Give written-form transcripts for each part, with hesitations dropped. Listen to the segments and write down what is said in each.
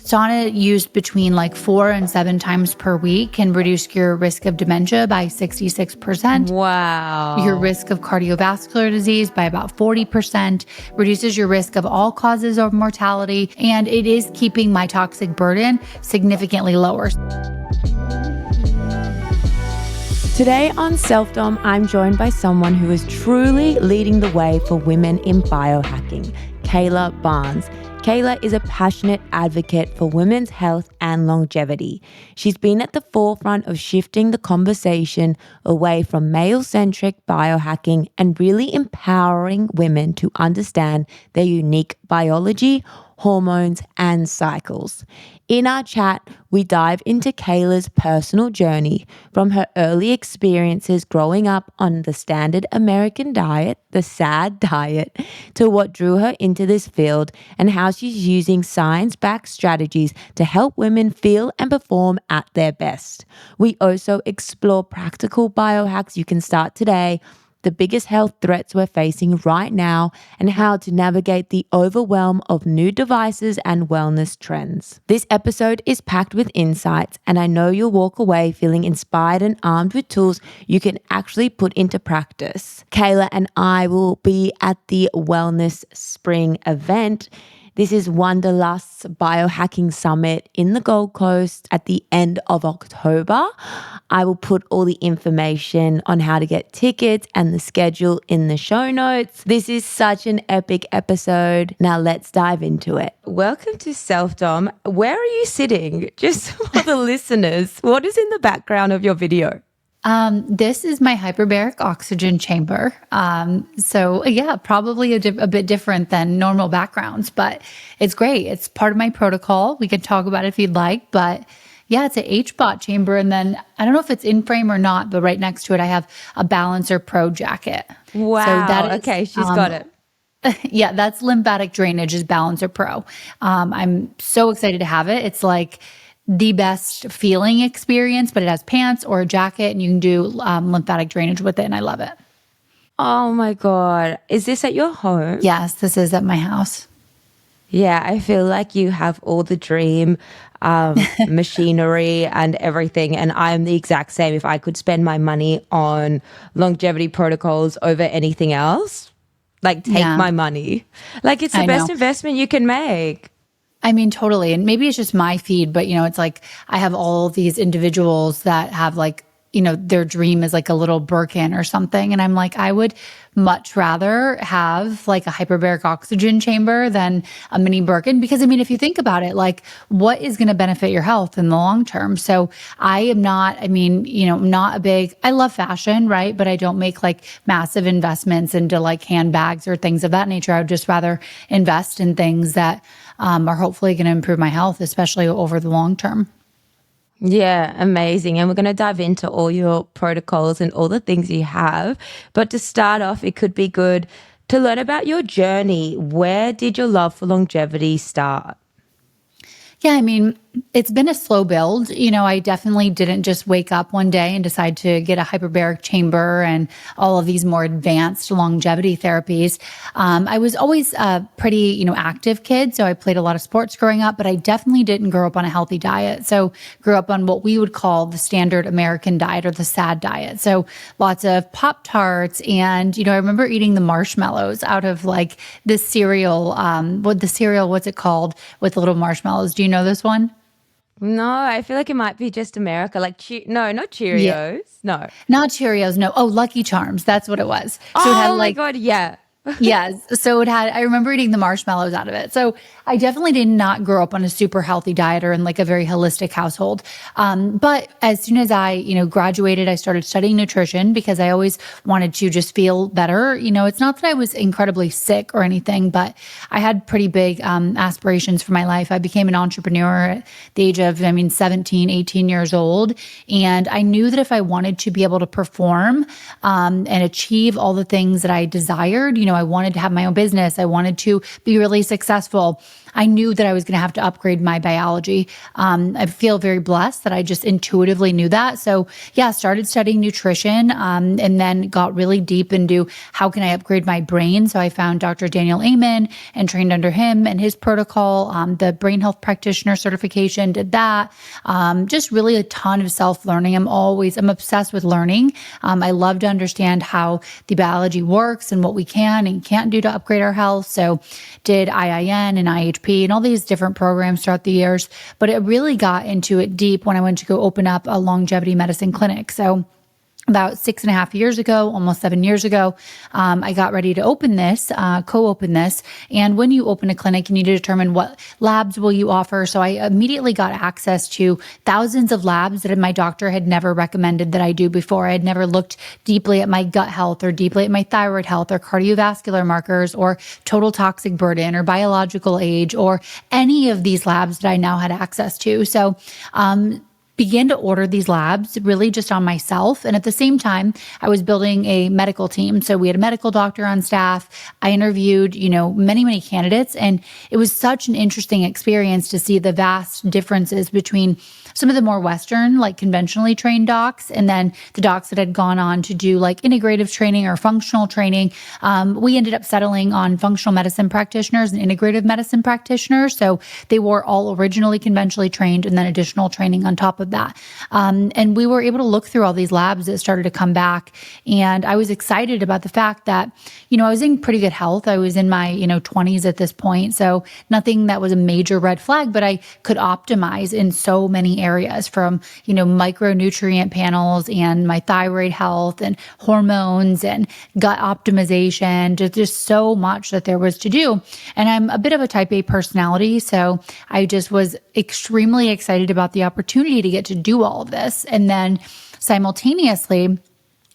Sauna used between like 4 and 7 times per week can reduce your risk of dementia by 66%. Wow. Your risk of cardiovascular disease by about 40%, reduces your risk of all causes of mortality, and it is keeping my toxic burden significantly lower. Today on Self-Dom, I'm joined by someone who is truly leading the way for women in biohacking, Kayla Barnes. Kayla is a passionate advocate for women's health and longevity. She's been at the forefront of shifting the conversation away from male-centric biohacking and really empowering women to understand their unique biology, hormones, and cycles. In our chat, we dive into Kayla's personal journey from her early experiences growing up on the standard American diet, the SAD diet, to what drew her into this field and how she's using science-backed strategies to help women feel and perform at their best. We also explore practical biohacks you can start today, the biggest health threats we're facing right now, and how to navigate the overwhelm of new devices and wellness trends. This episode is packed with insights, and I know you'll walk away feeling inspired and armed with tools you can actually put into practice. Kayla and I will be at the Wellness Spring event. This is Wanderlust's Biohacking Summit in the Gold Coast at the end of October. I will put all the information on how to get tickets and the schedule in the show notes. This is such an epic episode. Now let's dive into it. Welcome to Self-Dom. Where are you sitting? Just for the listeners, what is in the background of your video? This is my hyperbaric oxygen chamber. So yeah, probably a bit different than normal backgrounds, but it's great. It's part of my protocol. We can talk about it if you'd like, but yeah, it's a HBOT chamber. And then I don't know if it's in frame or not, but right next to it, I have a Balancer Pro jacket. Wow. So that is, okay. She's got it. Yeah, that's lymphatic drainage is Balancer Pro. I'm so excited to have it. It's like the best feeling experience, but it has pants or a jacket and you can do lymphatic drainage with it. And I love it. Oh my God. Is this at your home? Yes, this is at my house. Yeah, I feel like you have all the dream machinery and everything. And I'm the exact same. If I could spend my money on longevity protocols over anything else, like take my money. Like it's the best investment you can make. I mean, totally. And maybe it's just my feed, but it's like I have all these individuals that have like, their dream is like a little Birkin or something. And I'm like, I would much rather have like a hyperbaric oxygen chamber than a mini Birkin. Because I mean, if you think about it, like what is going to benefit your health in the long term? So I am not, not a big, I love fashion, right? But I don't make like massive investments into like handbags or things of that nature. I would just rather invest in things that are hopefully going to improve my health, especially over the long term. Yeah, amazing. And we're going to dive into all your protocols and all the things you have. But to start off, it could be good to learn about your journey. Where did your love for longevity start? Yeah, I mean, it's been a slow build. I definitely didn't just wake up one day and decide to get a hyperbaric chamber and all of these more advanced longevity therapies. I was always a pretty, active kid. So I played a lot of sports growing up, but I definitely didn't grow up on a healthy diet. So grew up on what we would call the standard American diet or the SAD diet. So lots of Pop-Tarts. And, I remember eating the marshmallows out of like this cereal, what's it called with the little marshmallows? Do you know this one? No, I feel like it might be just America. Like, no, not Cheerios. Yeah. No. Not Cheerios, no. Oh, Lucky Charms. That's what it was. So it had my God, yeah. Yes. So I remember eating the marshmallows out of it. So I definitely did not grow up on a super healthy diet or in like a very holistic household. But as soon as I, graduated, I started studying nutrition because I always wanted to just feel better. It's not that I was incredibly sick or anything, but I had pretty big aspirations for my life. I became an entrepreneur at the age of, 17, 18 years old. And I knew that if I wanted to be able to perform and achieve all the things that I desired, I wanted to have my own business. I wanted to be really successful. I knew that I was going to have to upgrade my biology. I feel very blessed that I just intuitively knew that. So yeah, started studying nutrition, and then got really deep into how can I upgrade my brain. So I found Dr. Daniel Amen and trained under him and his protocol, the brain health practitioner certification, did that. Just really a ton of self-learning. I'm obsessed with learning. I love to understand how the biology works and what we can and can't do to upgrade our health. So did IIN and IHP and all these different programs throughout the years, but it really got into it deep when I went to go open up a longevity medicine clinic. So about 6.5 years ago, almost 7 years ago, I got ready to open this, co-open this. And when you open a clinic, you need to determine what labs will you offer. So I immediately got access to thousands of labs that my doctor had never recommended that I do before. I had never looked deeply at my gut health or deeply at my thyroid health or cardiovascular markers or total toxic burden or biological age or any of these labs that I now had access to. So, began to order these labs really just on myself. And at the same time, I was building a medical team. So we had a medical doctor on staff. I interviewed, many candidates. And it was such an interesting experience to see the vast differences between some of the more Western, like conventionally trained docs, and then the docs that had gone on to do like integrative training or functional training. We ended up settling on functional medicine practitioners and integrative medicine practitioners. So they were all originally conventionally trained and then additional training on top of that. And we were able to look through all these labs that started to come back. And I was excited about the fact that, I was in pretty good health. I was in my, 20s at this point. So nothing that was a major red flag, but I could optimize in so many areas from, micronutrient panels and my thyroid health and hormones and gut optimization, just so much that there was to do. And I'm a bit of a type A personality. So I just was extremely excited about the opportunity to get to do all of this. And then simultaneously,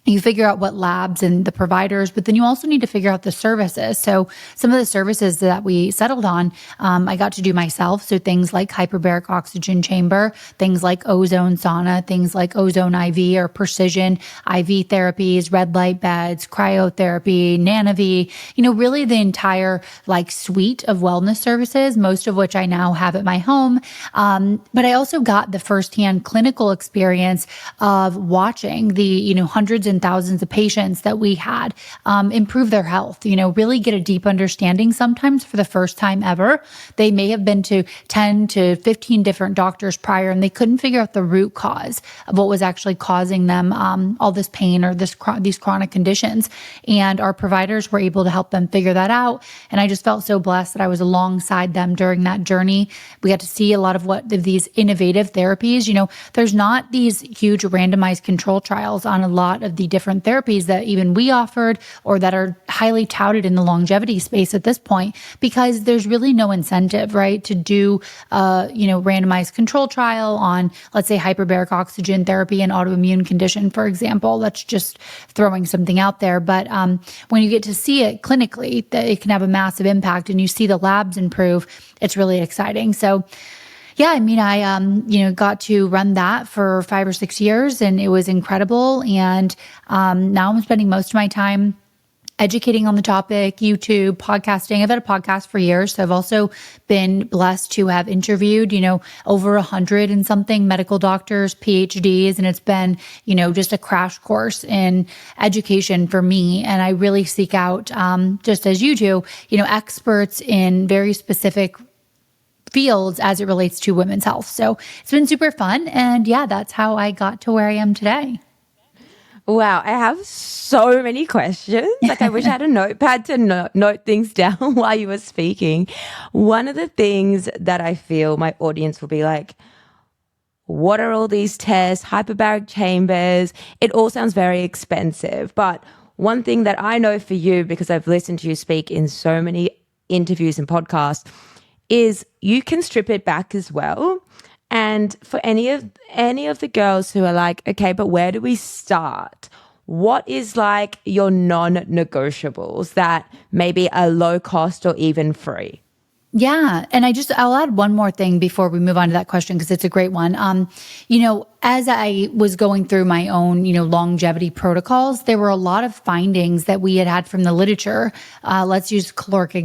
you figure out what labs and the providers, but then you also need to figure out the services. So some of the services that we settled on, I got to do myself. So things like hyperbaric oxygen chamber, things like ozone sauna, things like ozone IV or precision IV therapies, red light beds, cryotherapy, NanoV, really the entire suite of wellness services, most of which I now have at my home. But I also got the firsthand clinical experience of watching the, hundreds and thousands of patients that we had improve their health, really get a deep understanding. Sometimes for the first time ever, they may have been to 10 to 15 different doctors prior, and they couldn't figure out the root cause of what was actually causing them all this pain or these chronic conditions. And our providers were able to help them figure that out. And I just felt so blessed that I was alongside them during that journey. We got to see a lot of these innovative therapies. There's not these huge randomized control trials on a lot of the different therapies that even we offered or that are highly touted in the longevity space at this point, because there's really no incentive, right, to do randomized control trial on, let's say, hyperbaric oxygen therapy and autoimmune condition, for example. That's just throwing something out there. But when you get to see it clinically, that it can have a massive impact and you see the labs improve, it's really exciting. So yeah, I got to run that for 5 or 6 years and it was incredible. And now I'm spending most of my time educating on the topic, YouTube, podcasting. I've had a podcast for years. So I've also been blessed to have interviewed, over 100 and something medical doctors, PhDs. And it's been, just a crash course in education for me. And I really seek out, just as you do, experts in very specific fields as it relates to women's health. So it's been super fun. And yeah, that's how I got to where I am today. Wow, I have so many questions. I wish I had a notepad to note things down while you were speaking. One of the things that I feel my audience will be like, what are all these tests, hyperbaric chambers? It all sounds very expensive. But one thing that I know for you, because I've listened to you speak in so many interviews and podcasts, is you can strip it back as well. And for any of the girls who are like, okay, but where do we start? What is your non-negotiables that maybe are low cost or even free? Yeah. And I'll add one more thing before we move on to that question, because it's a great one. As I was going through my own, longevity protocols, there were a lot of findings that we had from the literature. Let's use caloric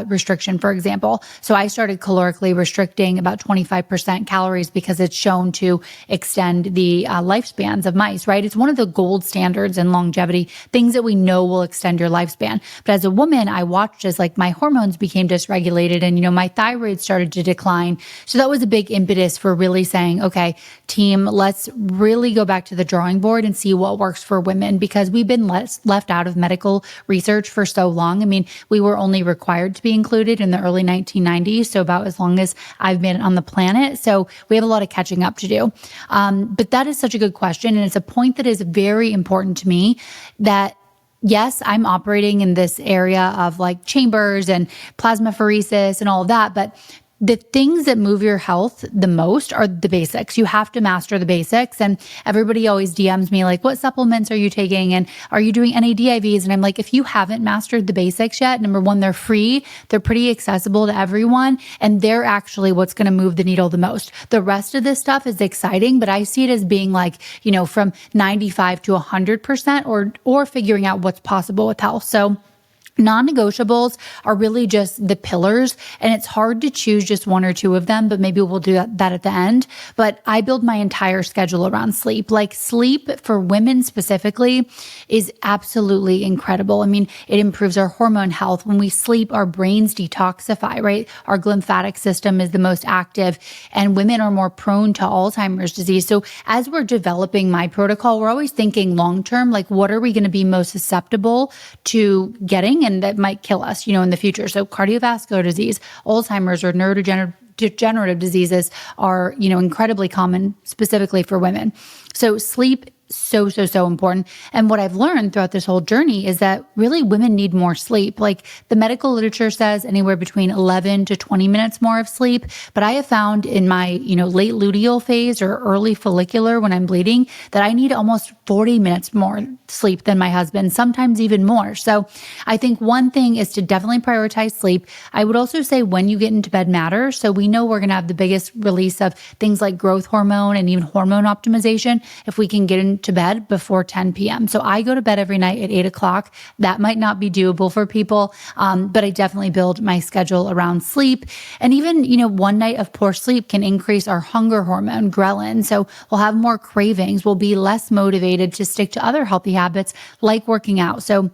restriction, for example. So I started calorically restricting about 25% calories because it's shown to extend the lifespans of mice, right? It's one of the gold standards in longevity, things that we know will extend your lifespan. But as a woman, I watched as like my hormones became dysregulated and, my thyroid started to decline. So that was a big impetus for really saying, okay, team, let's really go back to the drawing board and see what works for women, because we've been left out of medical research for so long. I mean, we were only required to be included in the early 1990s, so about as long as I've been on the planet. So we have a lot of catching up to do. But that is such a good question. And it's a point that is very important to me, that yes, I'm operating in this area of like chambers and plasmapheresis and all of that, but the things that move your health the most are the basics. You have to master the basics. And everybody always DMs me like, what supplements are you taking? And are you doing any DIVs? And I'm like, if you haven't mastered the basics yet, number one, they're free. They're pretty accessible to everyone. And they're actually what's going to move the needle the most. The rest of this stuff is exciting, but I see it as being like, from 95 to 100% or figuring out what's possible with health. So non-negotiables are really just the pillars, and it's hard to choose just one or two of them, but maybe we'll do that at the end. But I build my entire schedule around sleep. Like sleep for women specifically is absolutely incredible. I mean, it improves our hormone health. When we sleep, our brains detoxify, right? Our lymphatic system is the most active, and women are more prone to Alzheimer's disease. So as we're developing my protocol, we're always thinking long-term, like what are we going to be most susceptible to getting and that might kill us, in the future. So cardiovascular disease, Alzheimer's, or neurodegenerative diseases are, incredibly common specifically for women. So sleep, so important. And what I've learned throughout this whole journey is that really women need more sleep. Like the medical literature says anywhere between 11 to 20 minutes more of sleep. But I have found in my, late luteal phase or early follicular when I'm bleeding that I need almost 40 minutes more sleep than my husband, sometimes even more. So I think one thing is to definitely prioritize sleep. I would also say when you get into bed matters. So we know we're going to have the biggest release of things like growth hormone and even hormone optimization if we can get into bed before 10 p.m. So I go to bed every night at 8 o'clock. That might not be doable for people, but I definitely build my schedule around sleep. And even, one night of poor sleep can increase our hunger hormone, ghrelin. So we'll have more cravings. We'll be less motivated to stick to other healthy habits like working out. So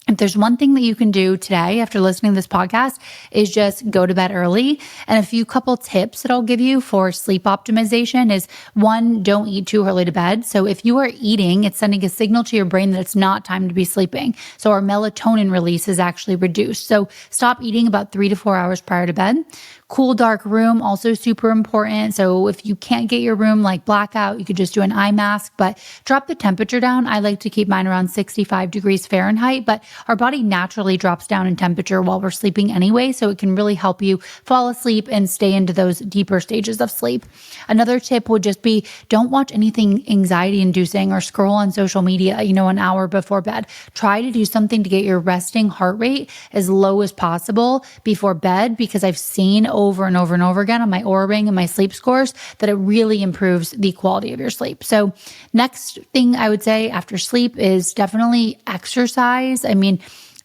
if there's one thing that you can do today after listening to this podcast is just go to bed early. And a couple tips that I'll give you for sleep optimization is one, don't eat too early to bed. So if you are eating, it's sending a signal to your brain that it's not time to be sleeping. So our melatonin release is actually reduced. So stop eating about 3 to 4 hours prior to bed. Cool, dark room, also super important. So if you can't get your room like blackout, you could just do an eye mask, but drop the temperature down. I like to keep mine around 65 degrees Fahrenheit, but our body naturally drops down in temperature while we're sleeping anyway. So it can really help you fall asleep and stay into those deeper stages of sleep. Another tip would just be don't watch anything anxiety inducing or scroll on social media, an hour before bed. Try to do something to get your resting heart rate as low as possible before bed, because I've seen over and over and over again on my Oura Ring and my sleep scores that it really improves the quality of your sleep. So next thing I would say after sleep is definitely exercise. I mean,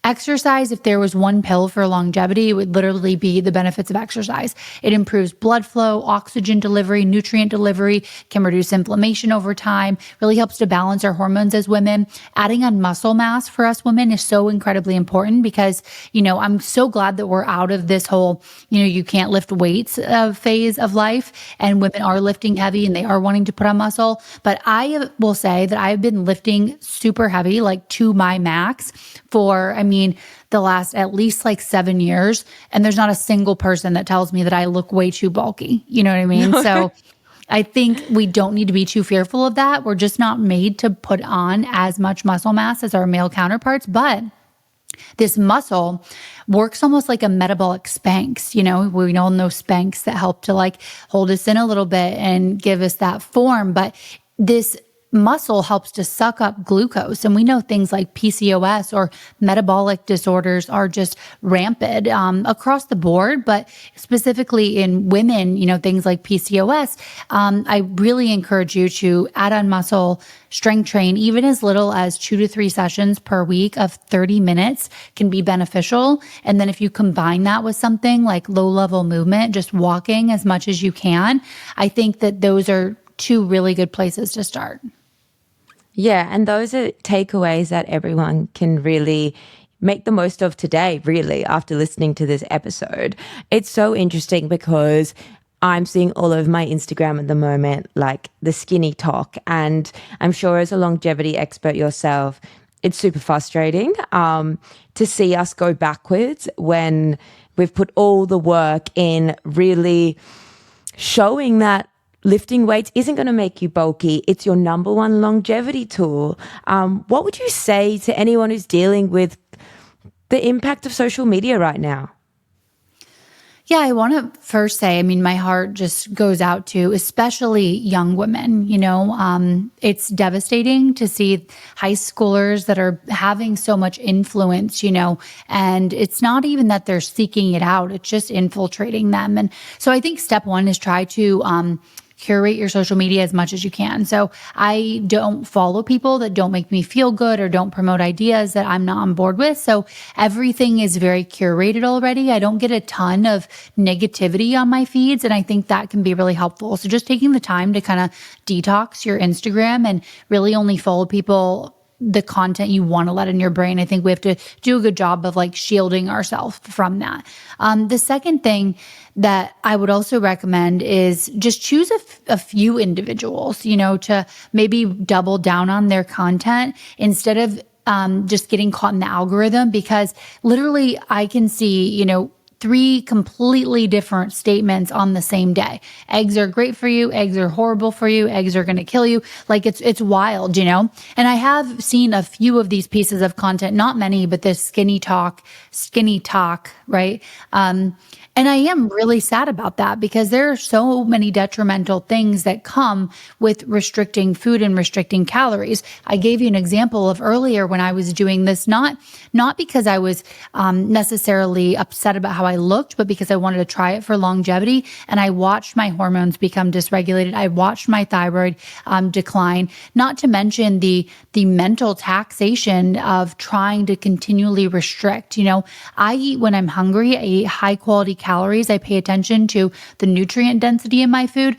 exercise, if there was one pill for longevity, it would literally be the benefits of exercise. It improves blood flow, oxygen delivery, nutrient delivery, can reduce inflammation over time, really helps to balance our hormones as women. Adding on muscle mass for us women is so incredibly important because, I'm so glad that we're out of this whole, you can't lift weights phase of life, and women are lifting heavy and they are wanting to put on muscle. But I will say that I've been lifting super heavy, like to my max for, the last at least like 7 years. And there's not a single person that tells me that I look way too bulky. You know what I mean? So I think we don't need to be too fearful of that. We're just not made to put on as much muscle mass as our male counterparts. But this muscle works almost like a metabolic Spanx. We all know Spanx that help to like hold us in a little bit and give us that form. But this muscle helps to suck up glucose. And we know things like PCOS or metabolic disorders are just rampant across the board, but specifically in women, things like PCOS. I really encourage you to add on muscle, strength train, even as little as 2 to 3 sessions per week of 30 minutes can be beneficial. And then if you combine that with something like low level movement, just walking as much as you can, I think that those are 2 really good places to start. Yeah, and those are takeaways that everyone can really make the most of today, really, after listening to this episode. It's so interesting because I'm seeing all over my Instagram at the moment, like the skinny talk. And I'm sure as a longevity expert yourself, it's super frustrating to see us go backwards when we've put all the work in really showing that lifting weights isn't going to make you bulky. It's your number one longevity tool. What would you say to anyone who's dealing with the impact of social media right now? Yeah, I want to first say, my heart just goes out to especially young women. It's devastating to see high schoolers that are having so much influence, and it's not even that they're seeking it out. It's just infiltrating them. And so I think step one is try to curate your social media as much as you can. So I don't follow people that don't make me feel good or don't promote ideas that I'm not on board with. So everything is very curated already. I don't get a ton of negativity on my feeds, and I think that can be really helpful. So just taking the time to kind of detox your Instagram and really only follow people, the content you want to let in your brain. I think we have to do a good job of shielding ourselves from that. The second thing that I would also recommend is just choose a few individuals, to maybe double down on their content instead of just getting caught in the algorithm, because literally I can see, 3 completely different statements on the same day. Eggs are great for you. Eggs are horrible for you. Eggs are going to kill you. It's wild, And I have seen a few of these pieces of content, not many, but this skinny talk, right? And I am really sad about that because there are so many detrimental things that come with restricting food and restricting calories. I gave you an example of earlier when I was doing this, not because I was necessarily upset about how I looked, but because I wanted to try it for longevity. And I watched my hormones become dysregulated. I watched my thyroid decline, not to mention the mental taxation of trying to continually restrict. I eat when I'm hungry. I eat high quality calories. I pay attention to the nutrient density in my food.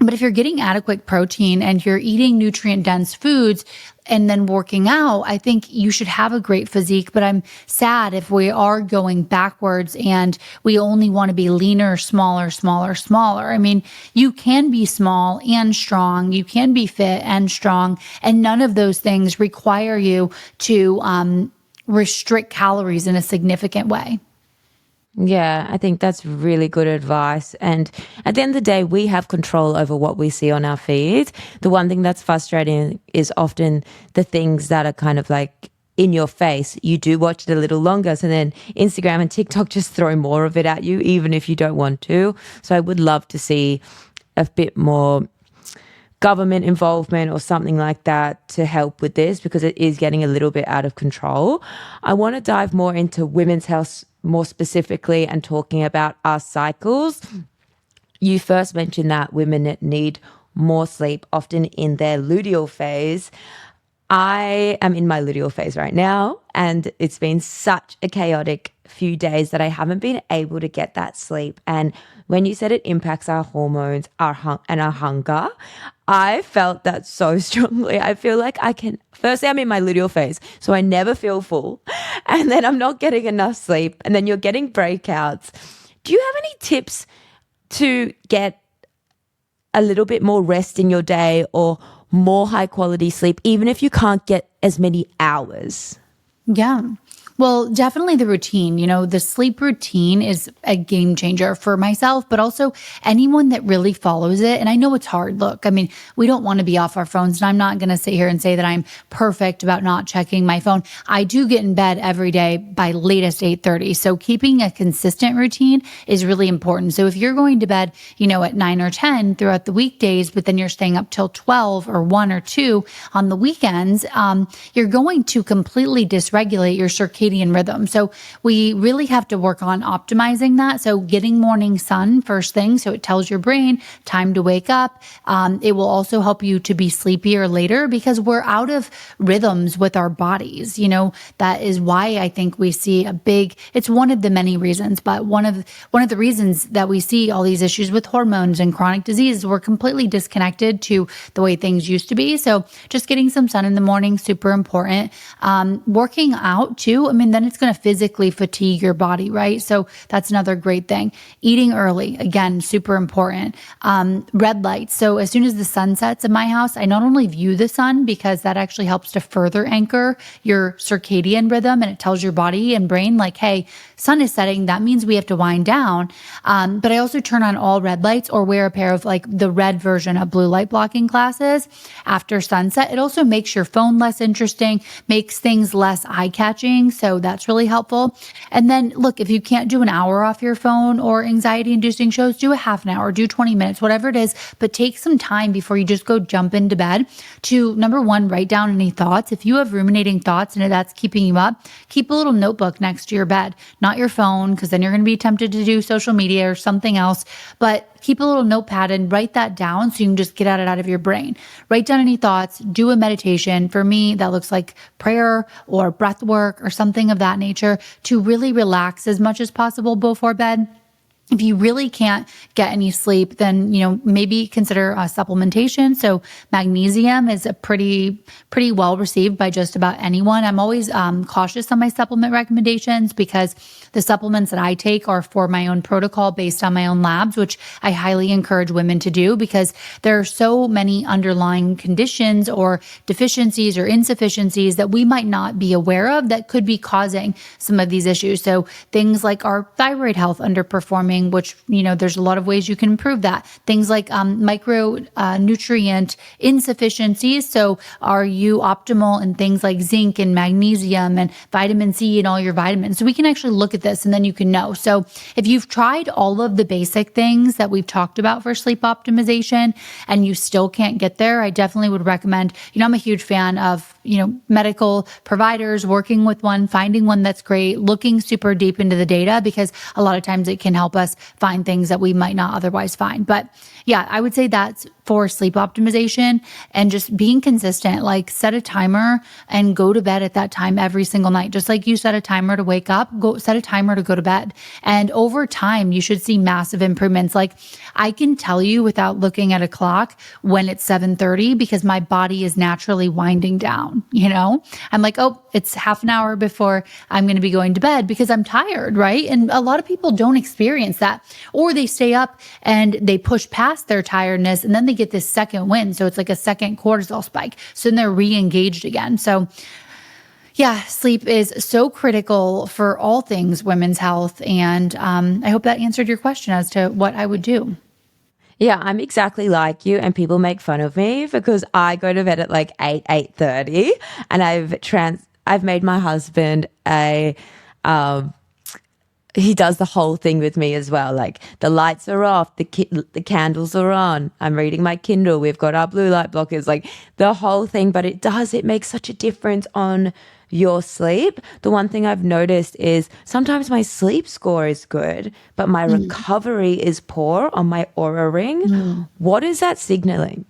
But if you're getting adequate protein and you're eating nutrient dense foods and then working out, I think you should have a great physique. But I'm sad if we are going backwards and we only want to be leaner, smaller. You can be small and strong. You can be fit and strong. And none of those things require you to restrict calories in a significant way. Yeah, I think that's really good advice. And at the end of the day, we have control over what we see on our feeds. The one thing that's frustrating is often the things that are kind of in your face. You do watch it a little longer. So then Instagram and TikTok just throw more of it at you, even if you don't want to. So I would love to see a bit more government involvement or something like that to help with this, because it is getting a little bit out of control. I want to dive more into women's health more specifically and talking about our cycles. You first mentioned that women need more sleep, often in their luteal phase. I am in my luteal phase right now, and it's been such a chaotic few days that I haven't been able to get that sleep. And when you said it impacts our hormones, our hunger, I felt that so strongly. I feel like firstly, I'm in my luteal phase, so I never feel full. And then I'm not getting enough sleep. And then you're getting breakouts. Do you have any tips to get a little bit more rest in your day or more high quality sleep, even if you can't get as many hours? Yeah. Well, definitely the routine. The sleep routine is a game changer for myself, but also anyone that really follows it. And I know it's hard. Look, I mean, we don't want to be off our phones. And I'm not going to sit here and say that I'm perfect about not checking my phone. I do get in bed every day by latest 8:30. So keeping a consistent routine is really important. So if you're going to bed, at 9 or 10 throughout the weekdays, but then you're staying up till 12 or 1 or 2 on the weekends, you're going to completely dysregulate your circadian rhythm. So we really have to work on optimizing that. So getting morning sun first thing, so it tells your brain time to wake up. It will also help you to be sleepier later because we're out of rhythms with our bodies. That is why I think we see it's one of the many reasons, but one of the reasons that we see all these issues with hormones and chronic disease, we're completely disconnected to the way things used to be. So just getting some sun in the morning, super important. Working out too. I mean, then it's going to physically fatigue your body, right? So that's another great thing. Eating early, again, super important. Red lights. So as soon as the sun sets in my house, I not only view the sun because that actually helps to further anchor your circadian rhythm, and it tells your body and brain like, hey, sun is setting. That means we have to wind down. But I also turn on all red lights or wear a pair of like the red version of blue light blocking glasses after sunset. It also makes your phone less interesting, makes things less eye-catching. So that's really helpful. And then look, if you can't do an hour off your phone or anxiety-inducing shows, do a half an hour, do 20 minutes, whatever it is, but take some time before you just go jump into bed to, number one, write down any thoughts. If you have ruminating thoughts and that's keeping you up, keep a little notebook next to your bed, not your phone, because then you're going to be tempted to do social media or something else, but keep a little notepad and write that down so you can just get it out of your brain. Write down any thoughts, do a meditation. For me, that looks like prayer or breath work or something of that nature to really relax as much as possible before bed. If you really can't get any sleep, then, maybe consider supplementation. So magnesium is a pretty well received by just about anyone. I'm always cautious on my supplement recommendations because the supplements that I take are for my own protocol based on my own labs, which I highly encourage women to do because there are so many underlying conditions or deficiencies or insufficiencies that we might not be aware of that could be causing some of these issues. So things like our thyroid health underperforming, which, there's a lot of ways you can improve that. Things like micronutrient insufficiencies. So are you optimal in things like zinc and magnesium and vitamin C and all your vitamins? So we can actually look at this and then you can know. So if you've tried all of the basic things that we've talked about for sleep optimization and you still can't get there, I definitely would recommend, I'm a huge fan of, medical providers, working with one, finding one that's great, looking super deep into the data because a lot of times it can help us find things that we might not otherwise find. But yeah, I would say that's for sleep optimization and just being consistent, like set a timer and go to bed at that time every single night. Just like you set a timer to wake up, go set a timer to go to bed. And over time, you should see massive improvements. Like I can tell you without looking at a clock when it's 7:30 because my body is naturally winding down, I'm like, oh, it's half an hour before I'm going to be going to bed because I'm tired, right? And a lot of people don't experience that, or they stay up and they push past their tiredness and then they get this second wind. So it's like a second cortisol spike. So then they're re-engaged again. So yeah, sleep is so critical for all things women's health. And I hope that answered your question as to what I would do. Yeah, I'm exactly like you, and people make fun of me because I go to bed at like 8:30, and I've made my husband he does the whole thing with me as well. Like the lights are off, the candles are on. I'm reading my Kindle. We've got our blue light blockers, like the whole thing. But it makes such a difference on your sleep. The one thing I've noticed is sometimes my sleep score is good, but my recovery is poor on my Oura Ring. What is that signaling?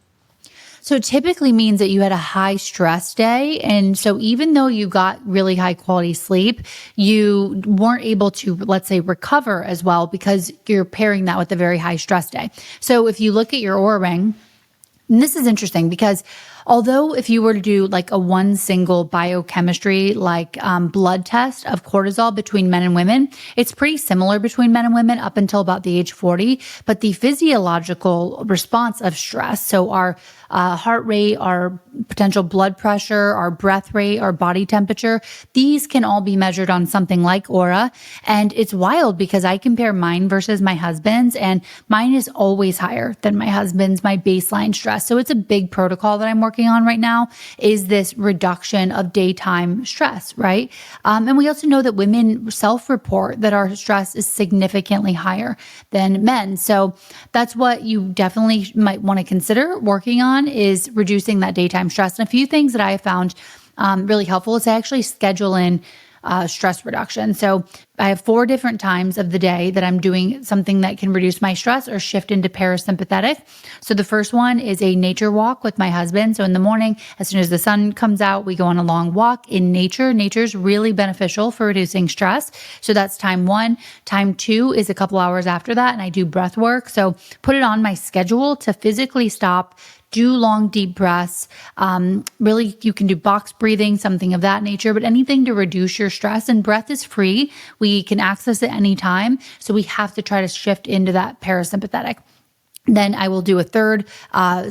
So it typically means that you had a high stress day. And so even though you got really high quality sleep, you weren't able to, let's say, recover as well because you're pairing that with a very high stress day. So if you look at your Oura Ring, And this is interesting because although if you were to do like a one single biochemistry, like blood test of cortisol between men and women, it's pretty similar between men and women up until about the age 40. But the physiological response of stress, so our heart rate, our potential blood pressure, our breath rate, our body temperature, these can all be measured on something like Aura. And it's wild because I compare mine versus my husband's, and mine is always higher than my husband's, my baseline stress. So it's a big protocol that I'm working on right now, is this reduction of daytime stress, right? And we also know that women self-report that our stress is significantly higher than men. So that's what you definitely might want to consider working on, is reducing that daytime stress. And a few things that I have found really helpful is to actually schedule in stress reduction. So I have 4 different times of the day that I'm doing something that can reduce my stress or shift into parasympathetic. So the first one is a nature walk with my husband. So in the morning, as soon as the sun comes out, we go on a long walk in nature. Nature's really beneficial for reducing stress. So that's time 1. Time 2 is a couple hours after that, and I do breath work. So put it on my schedule to physically stop, do long, deep breaths. Really, you can do box breathing, something of that nature, but anything to reduce your stress. And breath is free. We can access it anytime. So we have to try to shift into that parasympathetic. Then I will do a third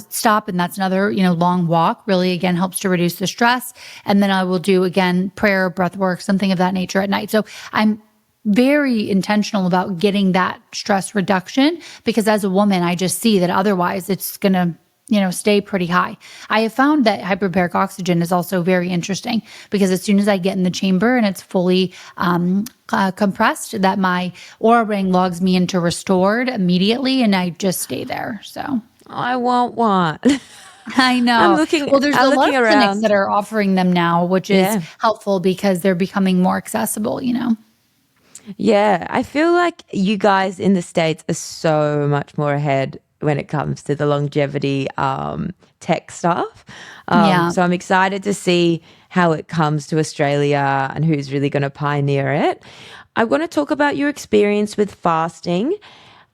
stop, and that's another, long walk. Really, again, helps to reduce the stress. And then I will do, again, prayer, breath work, something of that nature at night. So I'm very intentional about getting that stress reduction, because as a woman, I just see that otherwise it's going to stay pretty high. I have found that hyperbaric oxygen is also very interesting, because as soon as I get in the chamber and it's fully compressed, that my aura ring logs me into restored immediately, and I just stay there. So I want one. I know. I'm looking there's a lot of around. clinics that are offering them now, which is helpful because they're becoming more accessible, Yeah, I feel like you guys in the States are so much more ahead when it comes to the longevity tech stuff. So I'm excited to see how it comes to Australia and who's really going to pioneer it. I want to talk about your experience with fasting.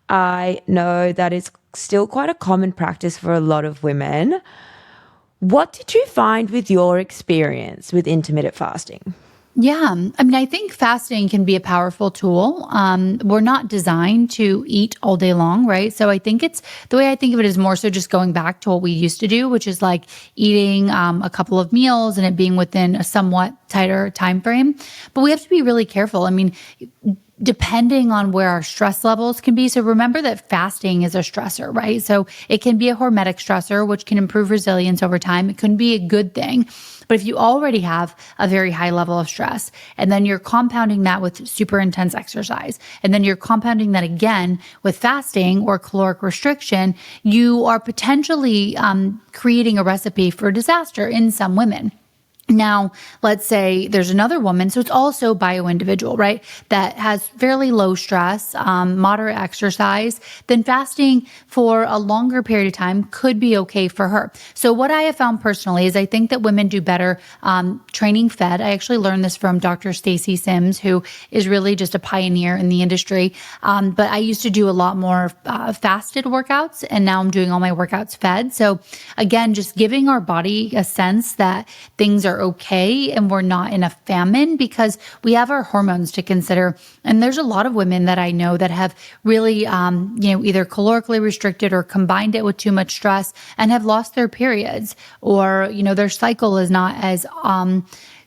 I know that it's still quite a common practice for a lot of women. What did you find with your experience with intermittent fasting? Yeah. I think fasting can be a powerful tool. We're not designed to eat all day long, right? So I think the way I think of it is more so just going back to what we used to do, which is like eating a couple of meals and it being within a somewhat tighter time frame. But we have to be really careful. Depending on where our stress levels can be. So remember that fasting is a stressor, right? So it can be a hormetic stressor, which can improve resilience over time. It can be a good thing. But if you already have a very high level of stress, and then you're compounding that with super intense exercise, and then you're compounding that again with fasting or caloric restriction, you are potentially creating a recipe for disaster in some women. Now, let's say there's another woman, so it's also bio-individual, right, that has fairly low stress, moderate exercise, then fasting for a longer period of time could be okay for her. So what I have found personally is I think that women do better training fed. I actually learned this from Dr. Stacy Sims, who is really just a pioneer in the industry. But I used to do a lot more fasted workouts, and now I'm doing all my workouts fed. So again, just giving our body a sense that things are okay and we're not in a famine, because we have our hormones to consider. And there's a lot of women that I know that have really, either calorically restricted or combined it with too much stress and have lost their periods, or, their cycle is not as,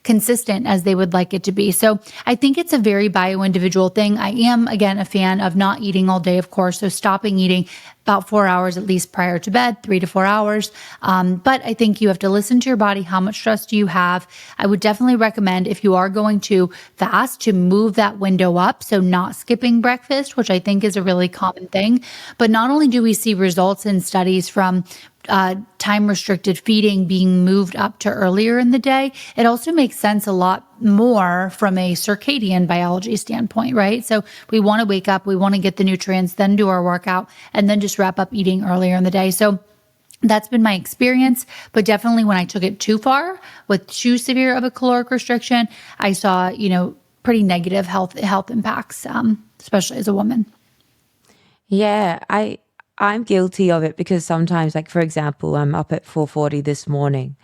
consistent as they would like it to be. So I think it's a very bio-individual thing. I am, again, a fan of not eating all day, of course. So stopping eating about 4 hours at least prior to bed, 3 to 4 hours. But I think you have to listen to your body. How much stress do you have? I would definitely recommend, if you are going to fast, to move that window up. So not skipping breakfast, which I think is a really common thing. But not only do we see results in studies from time restricted feeding being moved up to earlier in the day, it also makes sense a lot more from a circadian biology standpoint, right? So we want to wake up, we want to get the nutrients, then do our workout, and then just wrap up eating earlier in the day. So that's been my experience, but definitely when I took it too far with too severe of a caloric restriction, I saw, pretty negative health impacts, especially as a woman. Yeah, I'm guilty of it because sometimes, like for example, I'm up at 4:40 this morning.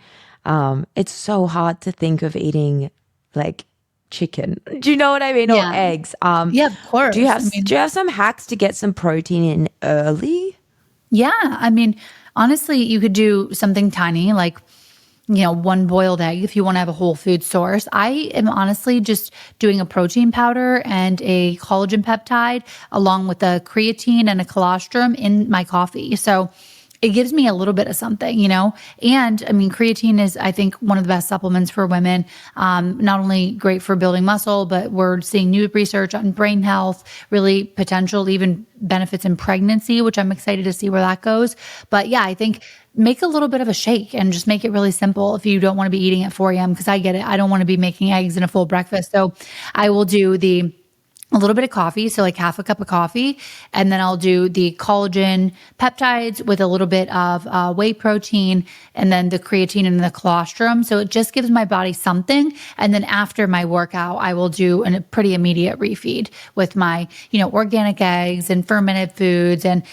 It's so hard to think of eating like chicken. Do you know what I mean? Or Yeah. eggs. Yeah, of Do you course. have do you have some hacks to get some protein in early? Yeah. I mean, honestly, you could do something tiny like, one boiled egg if you want to have a whole food source. I am honestly just doing a protein powder and a collagen peptide along with a creatine and a colostrum in my coffee. So it gives me a little bit of something. And I mean, creatine is, I think, one of the best supplements for women. Not only great for building muscle, but we're seeing new research on brain health, really potential, even benefits in pregnancy, which I'm excited to see where that goes. But yeah, I think make a little bit of a shake and just make it really simple if you don't want to be eating at 4 a.m. because I get it. I don't want to be making eggs in a full breakfast. So I will do a little bit of coffee, so like half a cup of coffee, and then I'll do the collagen peptides with a little bit of whey protein, and then the creatine and the colostrum. So it just gives my body something. And then after my workout, I will do a pretty immediate refeed with my, organic eggs and fermented foods and,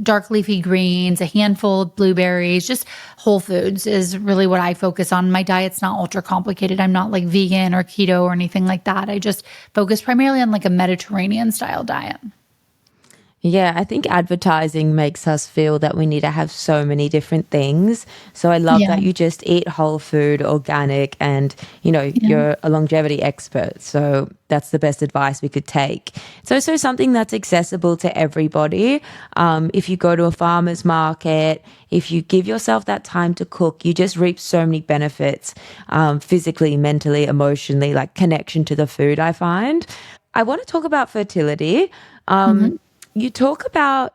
dark leafy greens, a handful of blueberries, just whole foods is really what I focus on. My diet's not ultra complicated. I'm not like vegan or keto or anything like that. I just focus primarily on like a Mediterranean style diet. Yeah, I think advertising makes us feel that we need to have so many different things. So I love Yeah. that you just eat whole food, organic, and Yeah. you're a longevity expert. So that's the best advice we could take. So something that's accessible to everybody. If you go to a farmer's market, if you give yourself that time to cook, you just reap so many benefits, physically, mentally, emotionally, like connection to the food, I find. I want to talk about fertility. Mhm. You talk about,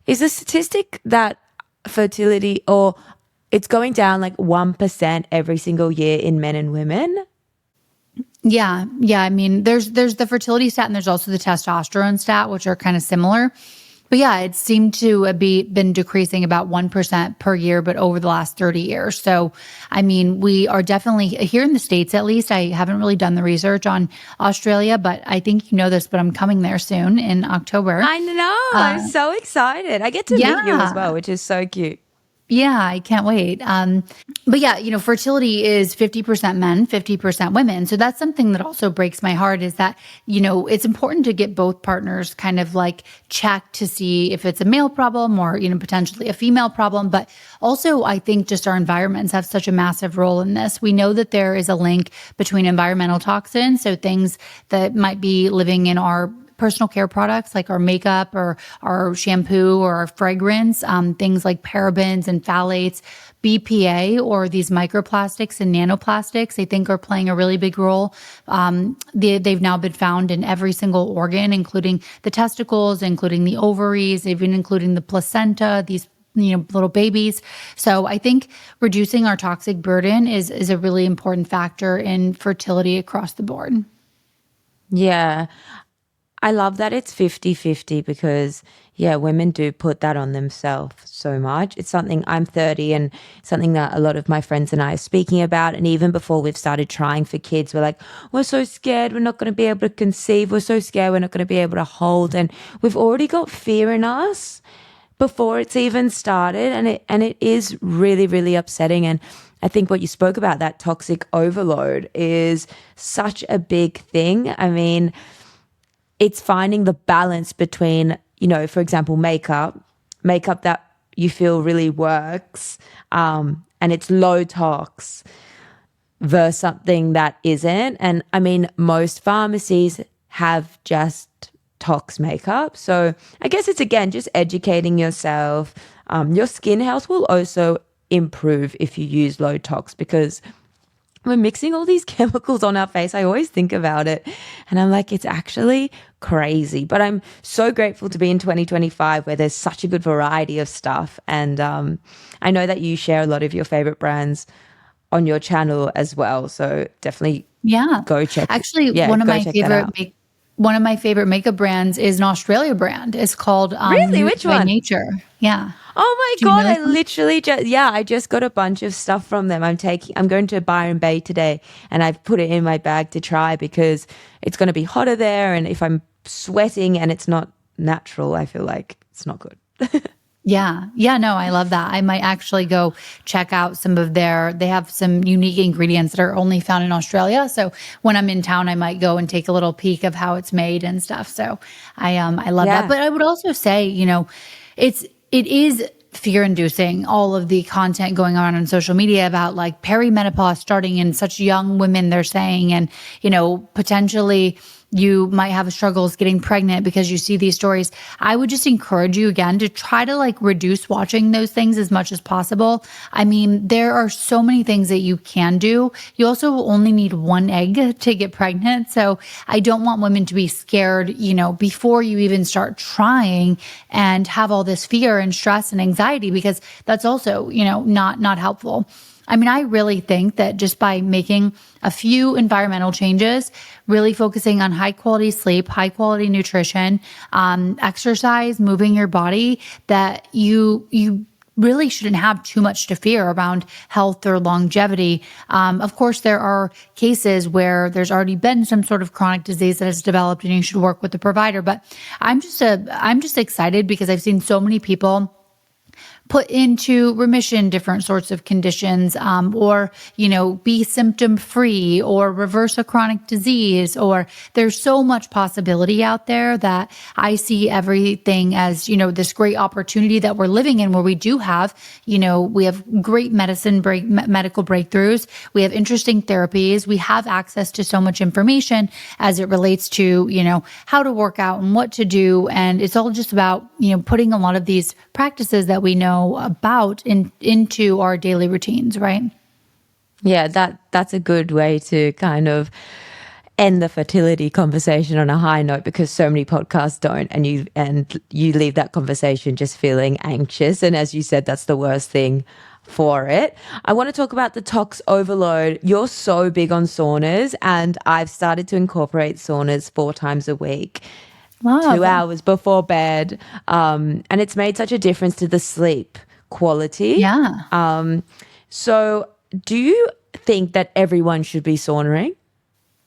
is the statistic that fertility or it's going down like 1% every single year in men and women? Yeah. Yeah. I mean, there's the fertility stat and there's also the testosterone stat, which are kind of similar. But yeah, it seemed to have been decreasing about 1% per year, but over the last 30 years. So, I mean, we are definitely here in the States, at least. I haven't really done the research on Australia, but I think you know this, but I'm coming there soon in October. I know. I'm Uh, so excited. I get to meet you as yeah. well, which is so cute. Yeah, I can't wait. But yeah, fertility is 50% men, 50% women. So that's something that also breaks my heart is that, it's important to get both partners kind of like checked to see if it's a male problem or, potentially a female problem. But also, I think just our environments have such a massive role in this. We know that there is a link between environmental toxins, so things that might be living in our personal care products like our makeup or our shampoo or our fragrance, things like parabens and phthalates, BPA or these microplastics and nanoplastics, I think are playing a really big role. They've now been found in every single organ, including the testicles, including the ovaries, even including the placenta, these little babies. So I think reducing our toxic burden is a really important factor in fertility across the board. Yeah. I love that it's 50-50 because, yeah, women do put that on themselves so much. It's something I'm 30 and something that a lot of my friends and I are speaking about. And even before we've started trying for kids, we're like, we're so scared we're not going to be able to conceive. We're so scared we're not going to be able to hold. And we've already got fear in us before it's even started. And it is really, really upsetting. And I think what you spoke about, that toxic overload, is such a big thing. I mean, it's finding the balance between, for example, makeup that you feel really works, and it's low tox versus something that isn't. And I mean, most pharmacies have just tox makeup. So I guess it's again, just educating yourself. Your skin health will also improve if you use low tox because we're mixing all these chemicals on our face. I always think about it and I'm like, it's actually crazy. But I'm so grateful to be in 2025 where there's such a good variety of stuff. And I know that you share a lot of your favorite brands on your channel as well. So definitely Yeah. go check. Actually, Yeah, go check that out. one of my favorite makeup brands is an Australia brand. It's called Really? Youth Which by one? Nature. Yeah. Oh Do my you God, know I them? literally I just got a bunch of stuff from them. I'm going to Byron Bay today and I've put it in my bag to try because it's going to be hotter there. And if I'm sweating and it's not natural, I feel like it's not good. Yeah. Yeah. No, I love that. I might actually go check out they have some unique ingredients that are only found in Australia. So when I'm in town, I might go and take a little peek of how it's made and stuff. So I love that. Yeah. But I would also say, it is fear inducing, all of the content going on social media about like perimenopause starting in such young women, they're saying, and, potentially you might have struggles getting pregnant because you see these stories. I would just encourage you again to try to like reduce watching those things as much as possible. I mean, there are so many things that you can do. You also only need one egg to get pregnant. So I don't want women to be scared, before you even start trying and have all this fear and stress and anxiety, because that's also, not helpful. I mean, I really think that just by making a few environmental changes, really focusing on high quality sleep, high quality nutrition, exercise, moving your body, that you really shouldn't have too much to fear around health or longevity. Of course, there are cases where there's already been some sort of chronic disease that has developed and you should work with the provider. But I'm just excited because I've seen so many people put into remission different sorts of conditions, or, be symptom free or reverse a chronic disease, or there's so much possibility out there that I see everything as, this great opportunity that we're living in where we do have, we have great medical breakthroughs. We have interesting therapies. We have access to so much information as it relates to, how to work out and what to do. And it's all just about, putting a lot of these practices that we know about into our daily routines, right? Yeah, that's a good way to kind of end the fertility conversation on a high note, because so many podcasts don't, and you leave that conversation just feeling anxious. And as you said, that's the worst thing for it. I want to talk about the tox overload. You're so big on saunas, and I've started to incorporate saunas 4 times a week. Wow. 2 hours before bed. And it's made such a difference to the sleep quality. Yeah. So do you think that everyone should be saunaing?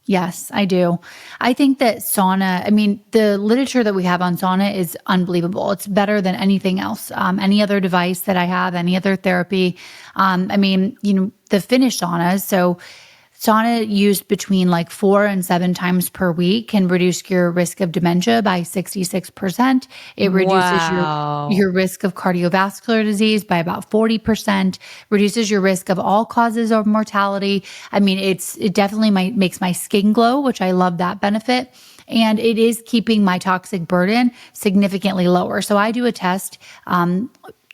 Yes, I do. I think that sauna, the literature that we have on sauna is unbelievable. It's better than anything else. Any other device that I have, any other therapy. The Finnish saunas. So sauna used between like 4 and 7 times per week can reduce your risk of dementia by 66%. It reduces your risk of cardiovascular disease by about 40%, reduces your risk of all causes of mortality. It definitely makes my skin glow, which I love that benefit. And it is keeping my toxic burden significantly lower. So I do a test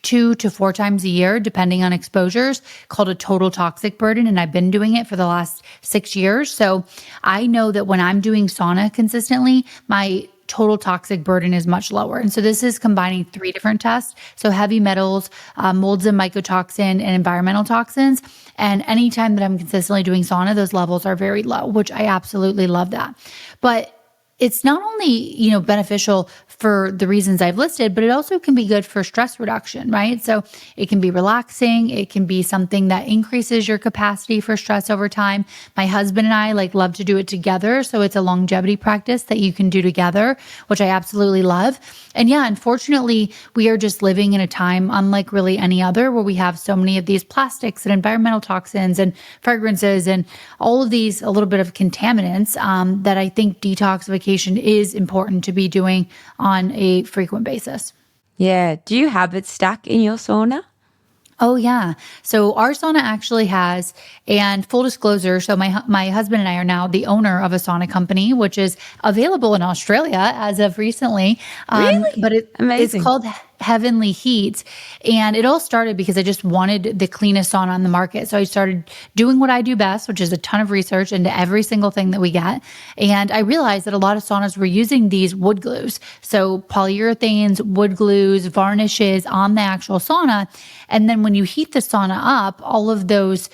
2 to 4 times a year, depending on exposures, called a total toxic burden. And I've been doing it for the last 6 years. So I know that when I'm doing sauna consistently, my total toxic burden is much lower. And so this is combining 3 different tests. So heavy metals, molds and mycotoxin, and environmental toxins. And anytime that I'm consistently doing sauna, those levels are very low, which I absolutely love that. But it's not only, beneficial for the reasons I've listed, but it also can be good for stress reduction, right? So it can be relaxing. It can be something that increases your capacity for stress over time. My husband and I love to do it together. So it's a longevity practice that you can do together, which I absolutely love. And yeah, unfortunately, we are just living in a time unlike really any other where we have so many of these plastics and environmental toxins and fragrances and all of these, a little bit of contaminants, that I think detoxification is important to be doing on a frequent basis. Yeah. Do you have it stack in your sauna? Oh yeah. So our sauna actually has, and full disclosure, so my husband and I are now the owner of a sauna company, which is available in Australia as of recently. Really? But it's called Heavenly Heat. And it all started because I just wanted the cleanest sauna on the market. So I started doing what I do best, which is a ton of research into every single thing that we get. And I realized that a lot of saunas were using these wood glues. So polyurethanes, wood glues, varnishes on the actual sauna. And then when you heat the sauna up, all of those,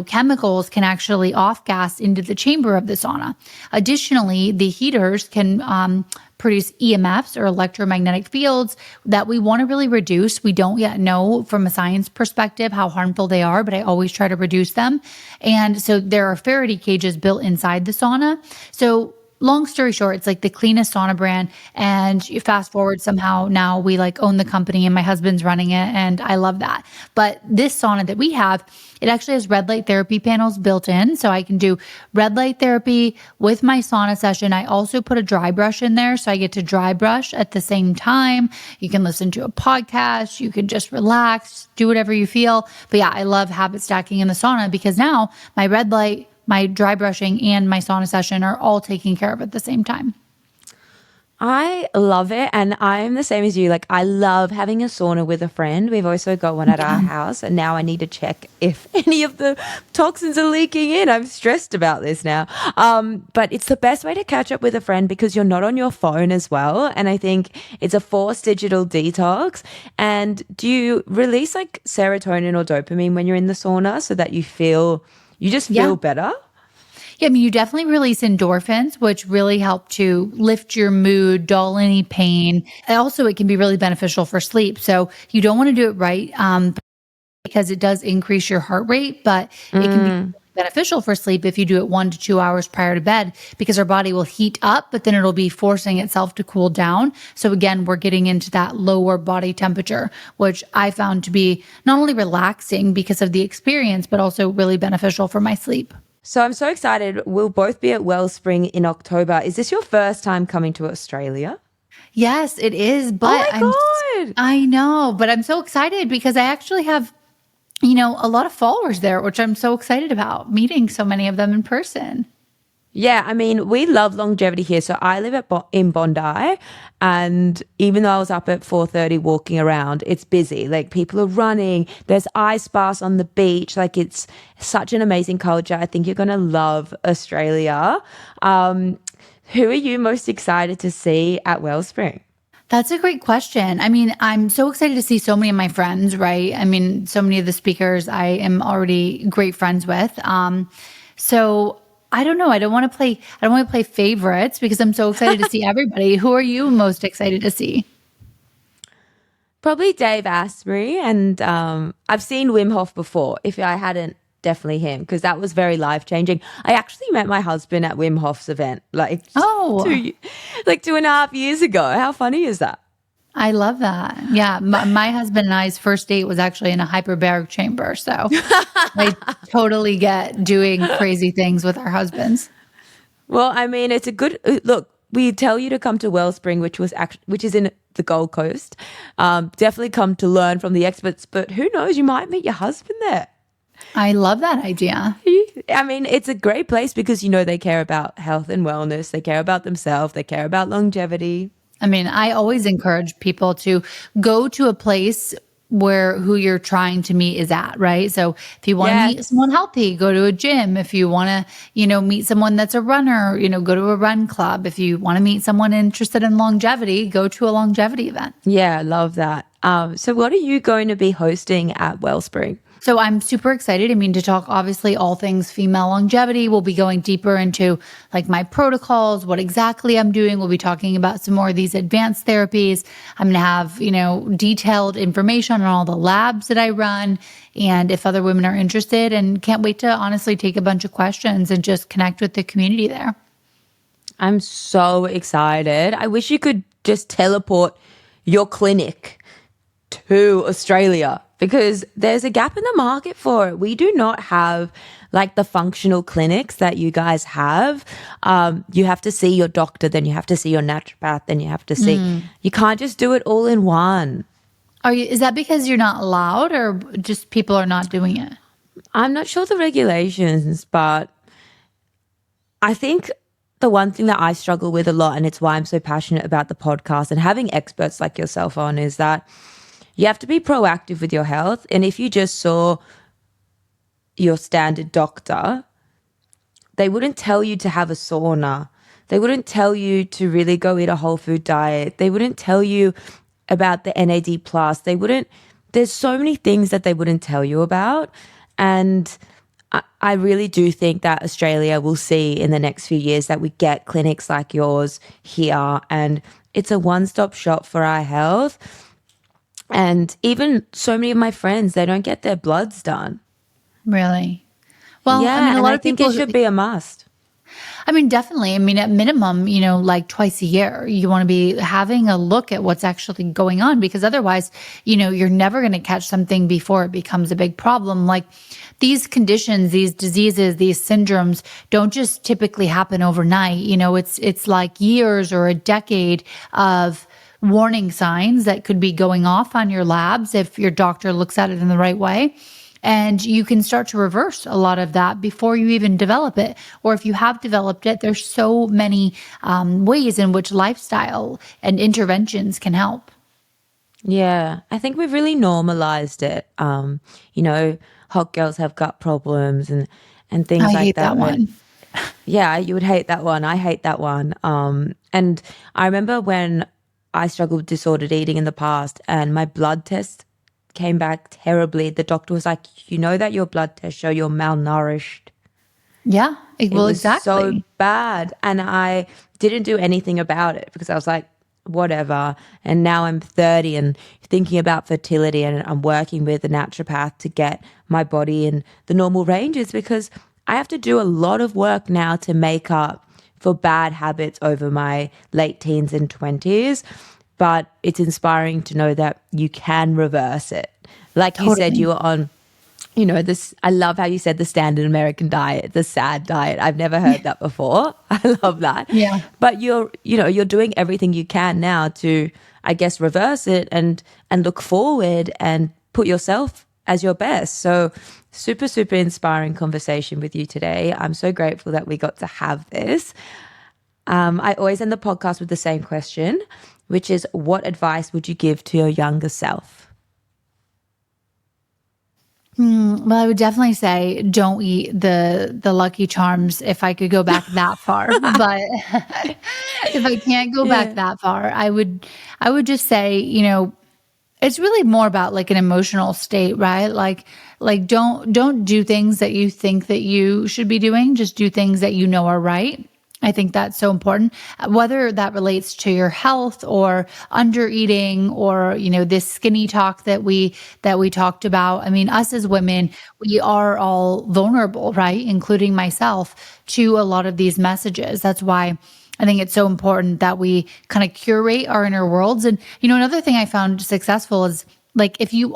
chemicals can actually off-gas into the chamber of the sauna. Additionally, the heaters can produce EMFs or electromagnetic fields that we want to really reduce. We don't yet know from a science perspective how harmful they are, but I always try to reduce them. And so there are Faraday cages built inside the sauna. So long story short, it's like the cleanest sauna brand. And you fast forward somehow, now we like own the company and my husband's running it. And I love that. But this sauna that we have, it actually has red light therapy panels built in. So I can do red light therapy with my sauna session. I also put a dry brush in there. So I get to dry brush at the same time. You can listen to a podcast. You can just relax, do whatever you feel. But yeah, I love habit stacking in the sauna because now my red light, my dry brushing, and my sauna session are all taken care of at the same time. I love it. And I'm the same as you. Like, I love having a sauna with a friend. We've also got one at our house. And now I need to check if any of the toxins are leaking in. I'm stressed about this now. But it's the best way to catch up with a friend because you're not on your phone as well. And I think it's a forced digital detox. And do you release like serotonin or dopamine when you're in the sauna so that you just feel better? Yeah, I mean, you definitely release endorphins, which really help to lift your mood, dull any pain. And also, it can be really beneficial for sleep. So you don't want to do it right because it does increase your heart rate, but it can be beneficial for sleep if you do it 1 to 2 hours prior to bed because our body will heat up, but then it'll be forcing itself to cool down. So again, we're getting into that lower body temperature, which I found to be not only relaxing because of the experience, but also really beneficial for my sleep. So I'm so excited. We'll both be at Wellspring in October. Is this your first time coming to Australia? Yes, it is. But God. I know, but I'm so excited because I actually have, a lot of followers there, which I'm so excited about meeting so many of them in person. Yeah, I mean, we love longevity here. So I live in Bondi, and even though I was up at 4:30 walking around, it's busy. Like people are running. There's ice baths on the beach. Like it's such an amazing culture. I think you're gonna love Australia. Who are you most excited to see at Wellspring? That's a great question. I mean, I'm so excited to see so many of my friends, right? I mean, so many of the speakers I am already great friends with. So I don't know. I don't want to play favorites because I'm so excited to see everybody. Who are you most excited to see? Probably Dave Asprey. And I've seen Wim Hof before. If I hadn't, definitely him, because that was very life-changing. I actually met my husband at Wim Hof's event, like 2.5 years ago. How funny is that? I love that. Yeah. My husband and I's first date was actually in a hyperbaric chamber. So I totally get doing crazy things with our husbands. Well, I mean, it's a good look. We tell you to come to Wellspring, which is in the Gold Coast. Definitely come to learn from the experts, but who knows, you might meet your husband there. I love that idea. I mean, it's a great place because, they care about health and wellness. They care about themselves. They care about longevity. I mean, I always encourage people to go to a place where who you're trying to meet is at, right? So if you want to meet someone healthy, go to a gym. If you want to, meet someone that's a runner, go to a run club. If you want to meet someone interested in longevity, go to a longevity event. Yeah, love that. So what are you going to be hosting at Wellspring? So I'm super excited. I mean, to talk obviously all things female longevity. We'll be going deeper into like my protocols, what exactly I'm doing. We'll be talking about some more of these advanced therapies. I'm going to have, detailed information on all the labs that I run and if other women are interested, and can't wait to honestly take a bunch of questions and just connect with the community there. I'm so excited. I wish you could just teleport your clinic to Australia, because there's a gap in the market for it. We do not have like the functional clinics that you guys have. You have to see your doctor, then you have to see your naturopath, then you have to see. You can't just do it all in one. Is that because you're not allowed, or just people are not doing it? I'm not sure the regulations, but I think the one thing that I struggle with a lot, and it's why I'm so passionate about the podcast and having experts like yourself on, is that you have to be proactive with your health. And if you just saw your standard doctor, they wouldn't tell you to have a sauna. They wouldn't tell you to really go eat a whole food diet. They wouldn't tell you about the NAD+. There's so many things that they wouldn't tell you about. And I really do think that Australia will see in the next few years that we get clinics like yours here, and it's a one-stop shop for our health. And even so many of my friends, they don't get their bloods done. Really? Well, yeah, I mean, a lot I of think people it should be a must. I mean, definitely. I mean, at minimum, like twice a year, you want to be having a look at what's actually going on because otherwise, you're never going to catch something before it becomes a big problem. Like these conditions, these diseases, these syndromes don't just typically happen overnight. It's like years or a decade of warning signs that could be going off on your labs if your doctor looks at it in the right way. And you can start to reverse a lot of that before you even develop it. Or if you have developed it, there's so many ways in which lifestyle and interventions can help. Yeah, I think we've really normalized it. Hot girls have gut problems and things I like hate that. that one. Yeah, you would hate that one. I hate that one. And I remember when I struggled with disordered eating in the past and my blood test came back terribly. The doctor was like, you know that your blood tests show you're malnourished. Yeah, It well, was so exactly. bad. And I didn't do anything about it because I was like, whatever. And now I'm 30 and thinking about fertility and I'm working with a naturopath to get my body in the normal ranges because I have to do a lot of work now to make up for bad habits over my late teens and 20s. But it's inspiring to know that you can reverse it. Like you said, Totally. you were on, this, I love how you said the standard American diet, the SAD diet. I've never heard that before. I love that. Yeah. But you're doing everything you can now to, I guess, reverse it and look forward and put yourself as your best. So super, super inspiring conversation with you today. I'm so grateful that we got to have this. I always end the podcast with the same question, which is what advice would you give to your younger self? Well, I would definitely say don't eat the Lucky Charms if I could go back that far. But if I can't go back Yeah. that far, I would just say, it's really more about like an emotional state, right? Like don't do things that you think that you should be doing. Just do things that you know are right. I think that's so important, whether that relates to your health or under eating or, this skinny talk that we talked about. I mean, us as women, we are all vulnerable, right? Including myself to a lot of these messages. That's why I think it's so important that we kind of curate our inner worlds. And, another thing I found successful is like if you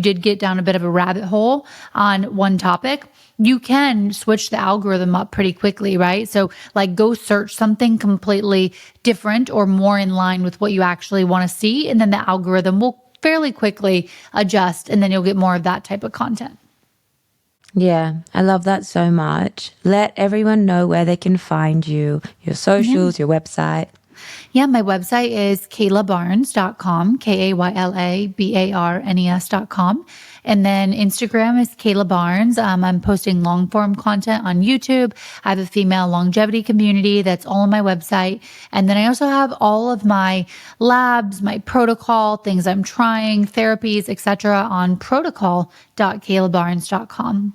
did get down a bit of a rabbit hole on one topic, you can switch the algorithm up pretty quickly, right? So like go search something completely different or more in line with what you actually want to see. And then the algorithm will fairly quickly adjust and then you'll get more of that type of content. Yeah, I love that so much. Let everyone know where they can find you, your socials, your website. Yeah, my website is kaylabarnes.com, KaylaBarnes.com. And then Instagram is Kayla Barnes. I'm posting long form content on YouTube. I have a female longevity community that's all on my website. And then I also have all of my labs, my protocol, things I'm trying, therapies, etc. on protocol.kaylabarnes.com.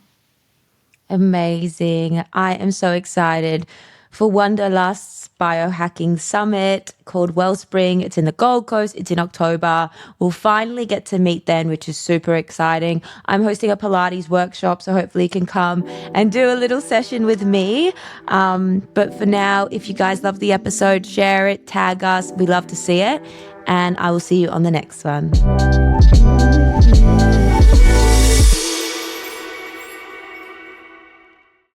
Amazing. I am so excited for Wanderlust's Biohacking Summit called Wellspring. It's in the Gold Coast. It's in October. We'll finally get to meet then, which is super exciting. I'm hosting a Pilates workshop, so hopefully you can come and do a little session with me. But for now, if you guys love the episode, share it, tag us. We love to see it. And I will see you on the next one.